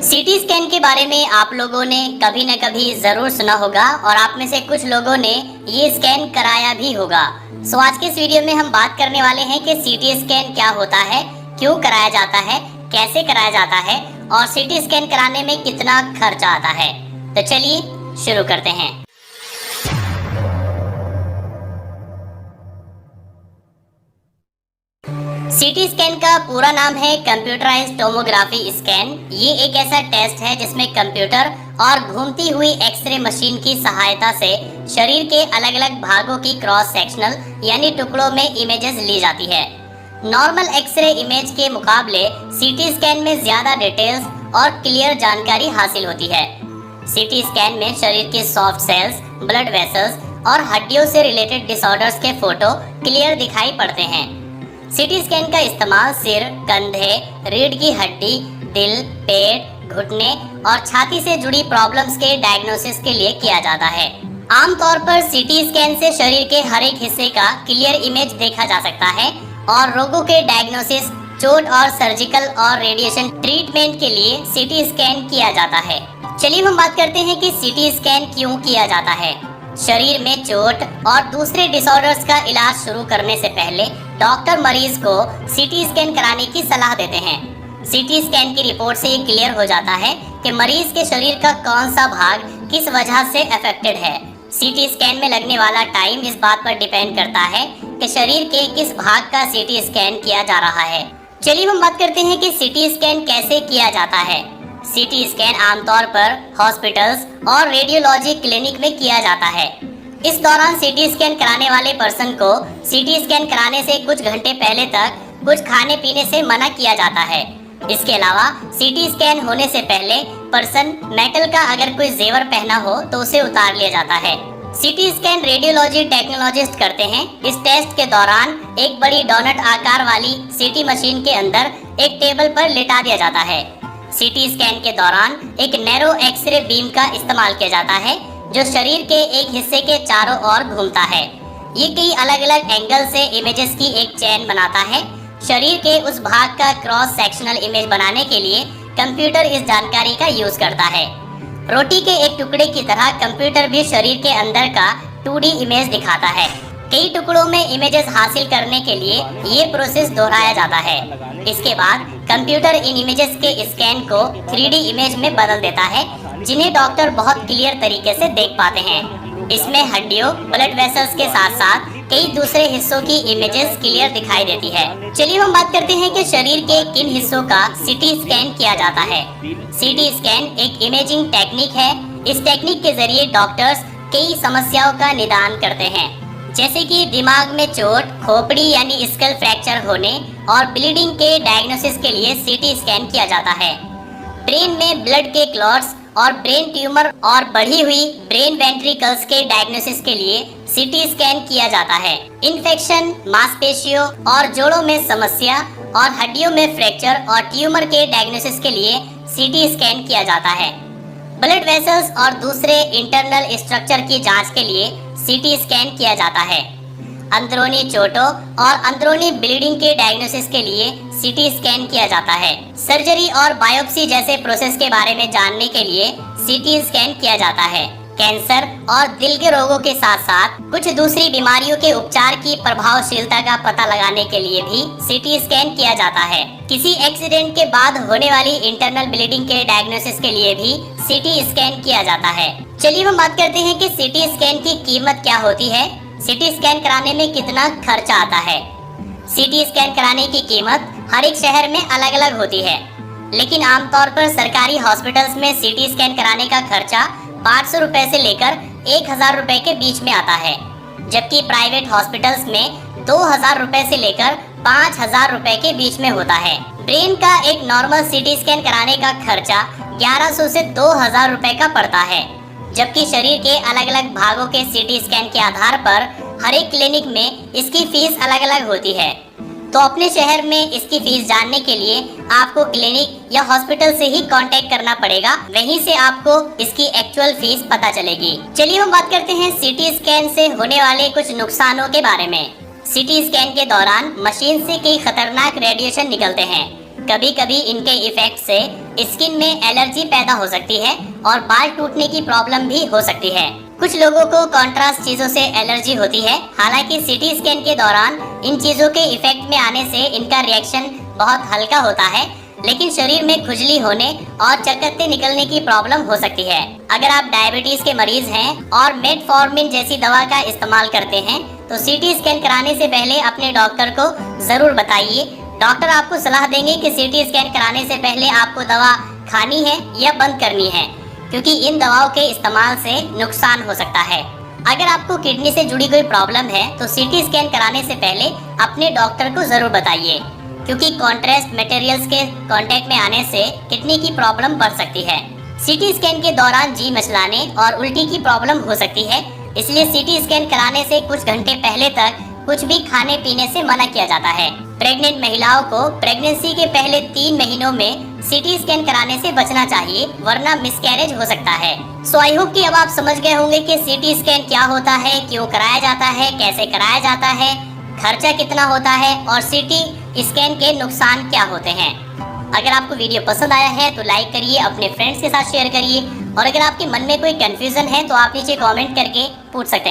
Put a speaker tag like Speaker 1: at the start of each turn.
Speaker 1: CT scan के बारे में आप लोगों ने कभी न कभी ज़रूर सुना होगा और आप में से कुछ लोगों ने ये स्कैन कराया भी होगा। आज के इस वीडियो में हम बात करने वाले हैं कि सीटी स्कैन क्या होता है, क्यों कराया जाता है, कैसे कराया जाता है और सीटी स्कैन कराने में कितना खर्च आता है। तो चलिए शुरू करते हैं। सीटी स्कैन का पूरा नाम है कंप्यूटराइज्ड टोमोग्राफी स्कैन। ये एक ऐसा टेस्ट है जिसमें कंप्यूटर और घूमती हुई एक्सरे मशीन की सहायता से शरीर के अलग अलग भागों की क्रॉस सेक्शनल यानी टुकड़ों में इमेजेस ली जाती है। नॉर्मल एक्सरे इमेज के मुकाबले सीटी स्कैन में ज्यादा डिटेल्स और क्लियर जानकारी हासिल होती है। सीटी स्कैन में शरीर के सॉफ्ट सेल्स, ब्लड वेसल्स और हड्डियों से रिलेटेड डिसऑर्डर्स के फोटो क्लियर दिखाई पड़ते हैं। सीटी स्कैन का इस्तेमाल सिर, कंधे, रीढ़ की हड्डी, दिल, पेट, घुटने और छाती से जुड़ी प्रॉब्लम्स के डायग्नोसिस के लिए किया जाता है। आमतौर पर सीटी स्कैन से शरीर के हर एक हिस्से का क्लियर इमेज देखा जा सकता है और रोगों के डायग्नोसिस, चोट और सर्जिकल और रेडिएशन ट्रीटमेंट के लिए सीटी स्कैन किया जाता है। चलिए हम बात करते हैं कि सीटी स्कैन क्यों किया जाता है। शरीर में चोट और दूसरे डिसऑर्डर्स का इलाज शुरू करने से पहले डॉक्टर मरीज को सीटी स्कैन कराने की सलाह देते हैं। सीटी स्कैन की रिपोर्ट से ये क्लियर हो जाता है कि मरीज के शरीर का कौन सा भाग किस वजह से अफेक्टेड है। सीटी स्कैन में लगने वाला टाइम इस बात पर डिपेंड करता है कि शरीर के किस भाग का सीटी स्कैन किया जा रहा है। चलिए हम बात करते हैं कि सीटी स्कैन कैसे किया जाता है। सीटी स्कैन आमतौर पर हॉस्पिटल्स और रेडियोलॉजी क्लिनिक में किया जाता है। इस दौरान सीटी स्कैन कराने वाले पर्सन को सीटी स्कैन कराने से कुछ घंटे पहले तक कुछ खाने पीने से मना किया जाता है। इसके अलावा सीटी स्कैन होने से पहले पर्सन मेटल का अगर कोई जेवर पहना हो तो उसे उतार लिया जाता है। सीटी स्कैन रेडियोलॉजी टेक्नोलॉजिस्ट करते हैं। इस टेस्ट के दौरान एक बड़ी डोनट आकार वाली सीटी मशीन के अंदर एक टेबल पर लिटा दिया जाता है। सीटी स्कैन के दौरान एक नैरो एक्सरे बीम का इस्तेमाल किया जाता है जो शरीर के एक हिस्से के चारों ओर घूमता है। ये कई अलग अलग एंगल से इमेजेस की एक चेन बनाता है। शरीर के उस भाग का क्रॉस सेक्शनल इमेज बनाने के लिए कंप्यूटर इस जानकारी का यूज करता है। रोटी के एक टुकड़े की तरह कंप्यूटर भी शरीर के अंदर का 2D इमेज दिखाता है। कई टुकड़ों में इमेजेस हासिल करने के लिए ये प्रोसेस दोहराया जाता है। इसके बाद कंप्यूटर इन इमेजेस के स्कैन को 3D इमेज में बदल देता है जिन्हें डॉक्टर बहुत क्लियर तरीके से देख पाते हैं। इसमें हड्डियों, ब्लड वेसल्स के साथ साथ कई दूसरे हिस्सों की इमेजेस क्लियर दिखाई देती है। चलिए हम बात करते हैं कि शरीर के किन हिस्सों का सीटी स्कैन किया जाता है। सीटी स्कैन एक इमेजिंग टेक्निक है। इस टेक्निक के जरिए डॉक्टर्स कई समस्याओं का निदान करते हैं, जैसे कि दिमाग में चोट, खोपड़ी यानी स्कल फ्रैक्चर होने और ब्लीडिंग के डायग्नोसिस के लिए सीटी स्कैन किया जाता है। ब्रेन में ब्लड के क्लॉट्स और ब्रेन ट्यूमर और बढ़ी हुई ब्रेन वेंट्रिकल्स के डायग्नोसिस के लिए सीटी स्कैन किया जाता है। इन्फेक्शन, मांसपेशियों और जोड़ों में समस्या और हड्डियों में फ्रैक्चर और ट्यूमर के डायग्नोसिस के लिए सीटी स्कैन किया जाता है। ब्लड वेसल्स और दूसरे इंटरनल स्ट्रक्चर की जांच के लिए सीटी स्कैन किया जाता है। अंदरूनी चोटों और अंदरूनी ब्लीडिंग के डायग्नोसिस के लिए सीटी स्कैन किया जाता है। सर्जरी और बायोप्सी जैसे प्रोसेस के बारे में जानने के लिए सीटी स्कैन किया जाता है। कैंसर और दिल के रोगों के साथ साथ कुछ दूसरी बीमारियों के उपचार की प्रभावशीलता का पता लगाने के लिए भी सीटी स्कैन किया जाता है। किसी एक्सीडेंट के बाद होने वाली इंटरनल ब्लीडिंग के डायग्नोसिस के लिए भी सीटी स्कैन किया जाता है। चलिए हम बात करते हैं कि सीटी स्कैन की कीमत क्या होती है। सीटी स्कैन कराने में कितना खर्चा आता है। सीटी स्कैन कराने की कीमत हर एक शहर में अलग अलग होती है, लेकिन आमतौर पर सरकारी हॉस्पिटल्स में सीटी स्कैन कराने का खर्चा 500 रुपए से लेकर 1000 रुपए के बीच में आता है, जबकि प्राइवेट हॉस्पिटल्स में 2000 रुपए से लेकर 5000 रुपए के बीच में होता है। ब्रेन का एक नॉर्मल सीटी स्कैन कराने का खर्चा 1100 से 2000 रुपए का पड़ता है, जबकि शरीर के अलग अलग भागों के सीटी स्कैन के आधार पर हर एक क्लिनिक में इसकी फीस अलग अलग होती है। तो अपने शहर में इसकी फीस जानने के लिए आपको क्लिनिक या हॉस्पिटल से ही कांटेक्ट करना पड़ेगा, वहीं से आपको इसकी एक्चुअल फीस पता चलेगी। चलिए हम बात करते हैं सीटी स्कैन से होने वाले कुछ नुकसानों के बारे में। सीटी स्कैन के दौरान मशीन से कई खतरनाक रेडिएशन निकलते हैं। कभी कभी इनके इफेक्ट से स्किन में एलर्जी पैदा हो सकती है और बाल टूटने की प्रॉब्लम भी हो सकती है। कुछ लोगों को कॉन्ट्रास्ट चीजों से एलर्जी होती है। हालांकि सीटी स्कैन के दौरान इन चीजों के इफेक्ट में आने से इनका रिएक्शन बहुत हल्का होता है, लेकिन शरीर में खुजली होने और चकत्ते निकलने की प्रॉब्लम हो सकती है। अगर आप डायबिटीज के मरीज हैं और मेटफॉर्मिन जैसी दवा का इस्तेमाल करते हैं तो सीटी स्कैन कराने से पहले अपने डॉक्टर को जरूर बताइए। डॉक्टर आपको सलाह देंगे कि सीटी स्कैन कराने से पहले आपको दवा खानी है या बंद करनी है, क्योंकि इन दवाओं के इस्तेमाल से नुकसान हो सकता है। अगर आपको किडनी से जुड़ी कोई प्रॉब्लम है तो सीटी स्कैन कराने से पहले अपने डॉक्टर को जरूर बताइए, क्योंकि कॉन्ट्रास्ट मटेरियल्स के कांटेक्ट में आने से किडनी की प्रॉब्लम बढ़ सकती है। सीटी स्कैन के दौरान जी मचलाने और उल्टी की प्रॉब्लम हो सकती है, इसलिए सीटी स्कैन कराने से कुछ घंटे पहले तक कुछ भी खाने पीने से मना किया जाता है। प्रेग्नेंट महिलाओं को प्रेगनेंसी के पहले 3 महीनों में सीटी स्कैन कराने से बचना चाहिए, वरना मिसकैरेज हो सकता है। सो आई होप कि अब आप समझ गए होंगे कि सीटी स्कैन क्या होता है, क्यों कराया जाता है, कैसे कराया जाता है, खर्चा कितना होता है और सीटी स्कैन के नुकसान क्या होते हैं। अगर आपको वीडियो पसंद आया है तो लाइक करिए, अपने फ्रेंड्स के साथ शेयर करिए, और अगर आपके मन में कोई कंफ्यूजन है तो आप नीचे कमेंट करके पूछ सकते हैं।